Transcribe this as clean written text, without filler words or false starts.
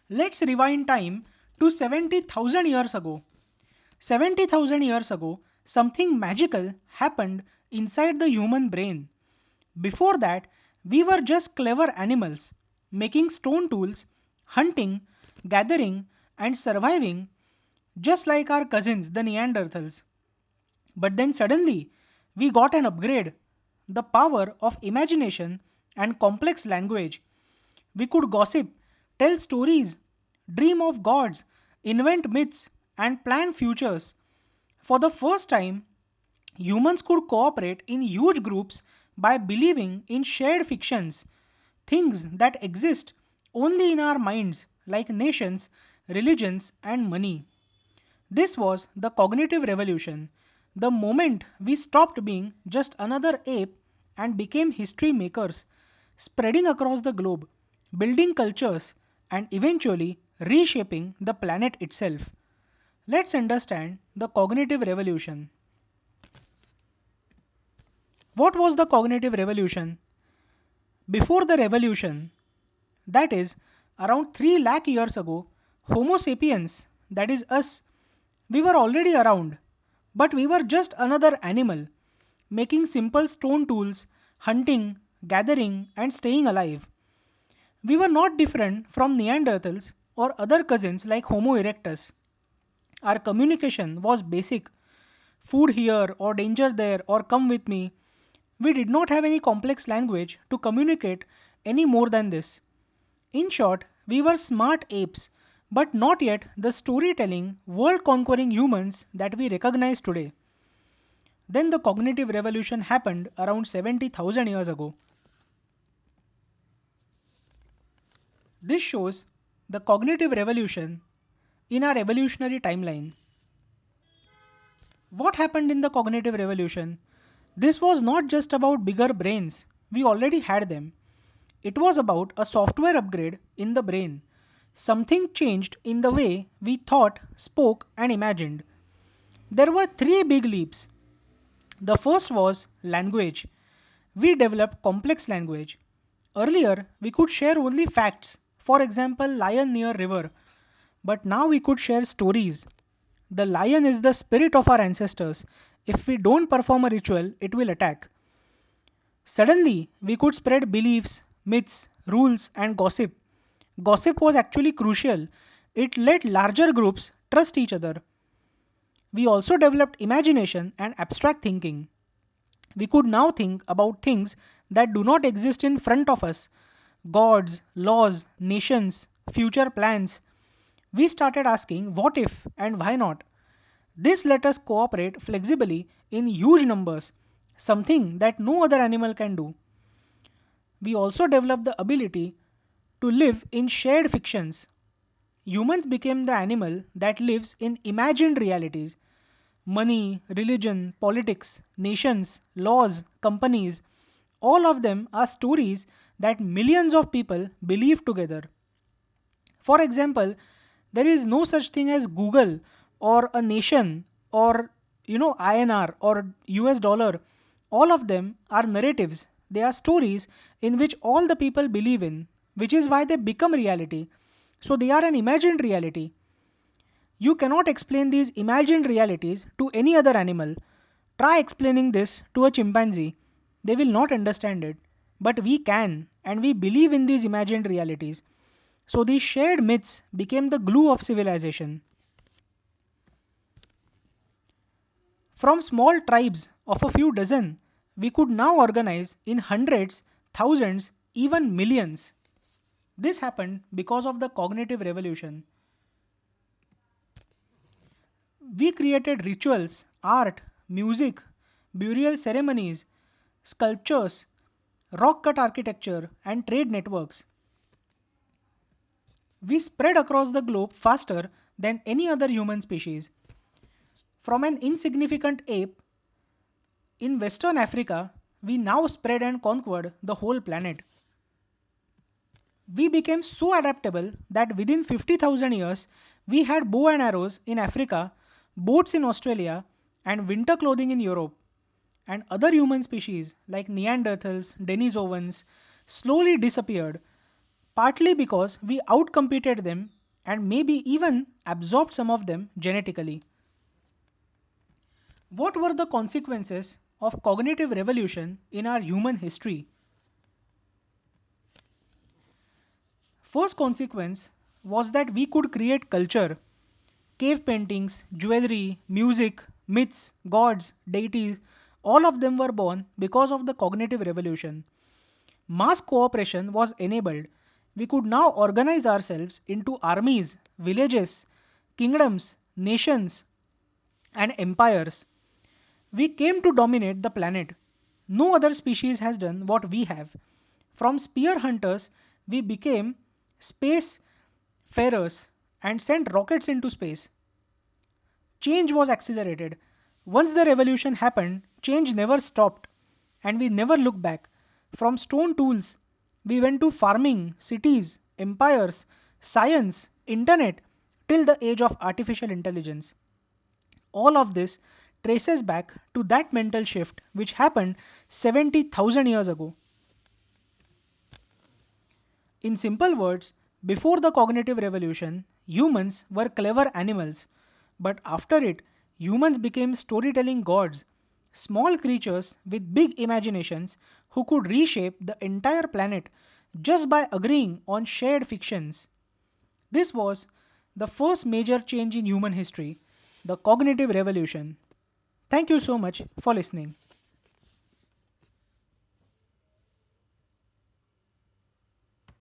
Let's rewind time to 70,000 years ago. 70,000 years ago, something magical happened inside the human brain. Before that, we were just clever animals, making stone tools, hunting, gathering, and surviving just like our cousins, the Neanderthals. But then suddenly, we got an upgrade, the power of imagination and complex language. We could gossip, tell stories, dream of gods, invent myths, and plan futures. For the first time, humans could cooperate in huge groups by believing in shared fictions, things that exist only in our minds, like nations, religions, and money. This was the cognitive revolution, the moment we stopped being just another ape and became history makers, spreading across the globe, building cultures, and eventually reshaping the planet itself. Let's understand the cognitive revolution. What was the cognitive revolution? Before the revolution, that is, around 3 lakh years ago, Homo sapiens, that is us, we were already around, but we were just another animal, making simple stone tools, hunting, gathering, and staying alive. We were not different from Neanderthals or other cousins like Homo erectus. Our communication was basic: food here, or danger there, or come with me. We did not have any complex language to communicate any more than this. In short, we were smart apes, but not yet the storytelling, world conquering humans that we recognize today. Then the cognitive revolution happened around 70,000 years ago. This shows the cognitive revolution in our evolutionary timeline. What happened in the cognitive revolution? This was not just about bigger brains, we already had them. It was about a software upgrade in the brain. Something changed in the way we thought, spoke, and imagined. There were three big leaps. The first was language. We developed complex language. Earlier, we could share only facts, for example, lion near river. But now we could share stories. The lion is the spirit of our ancestors. If we don't perform a ritual, it will attack. Suddenly, we could spread beliefs, myths, rules, and gossip. Gossip was actually crucial. It let larger groups trust each other. We also developed imagination and abstract thinking. We could now think about things that do not exist in front of us: gods, laws, nations, future plans. We started asking what if and why not. This let us cooperate flexibly in huge numbers, something that no other animal can do. We also developed the ability to live in shared fictions. Humans became the animal that lives in imagined realities. Money, religion, politics, nations, laws, companies, all of them are stories that millions of people believe together. For example, there is no such thing as Google or a nation or INR or US dollar. All of them are narratives. They are stories in which all the people believe in, which is why they become reality. So they are an imagined reality. You cannot explain these imagined realities to any other animal. Try explaining this to a chimpanzee. They will not understand it. But we can, and we believe in these imagined realities. So these shared myths became the glue of civilization. From small tribes of a few dozen, we could now organize in hundreds, thousands, even millions. This happened because of the cognitive revolution. We created rituals, art, music, burial ceremonies, sculptures, rock cut architecture, and trade networks. We spread across the globe faster than any other human species. From an insignificant ape in Western Africa, we now spread and conquered the whole planet. We became so adaptable that within 50,000 years, we had bow and arrows in Africa, boats in Australia, and winter clothing in Europe. And other human species like Neanderthals, Denisovans slowly disappeared. partly because we outcompeted them and maybe even absorbed some of them genetically. What were the consequences of cognitive revolution in our human history? First consequence was that we could create culture. Cave paintings, jewelry, music, myths, gods, deities, all of them were born because of the cognitive revolution. Mass cooperation was enabled. We could now organize ourselves into armies, villages, kingdoms, nations, and empires. We came to dominate the planet. No other species has done what we have. From spear hunters, we became space farers and sent rockets into space. Change was accelerated. Once the revolution happened, change never stopped, and we never looked back. From stone tools, we went to farming, cities, empires, science, internet, till the age of artificial intelligence. All of this traces back to that mental shift which happened 70,000 years ago. In simple words, before the cognitive revolution, humans were clever animals, but after it, humans became storytelling gods, small creatures with big imaginations who could reshape the entire planet just by agreeing on shared fictions. This was the first major change in human history, the cognitive revolution. Thank you so much for listening.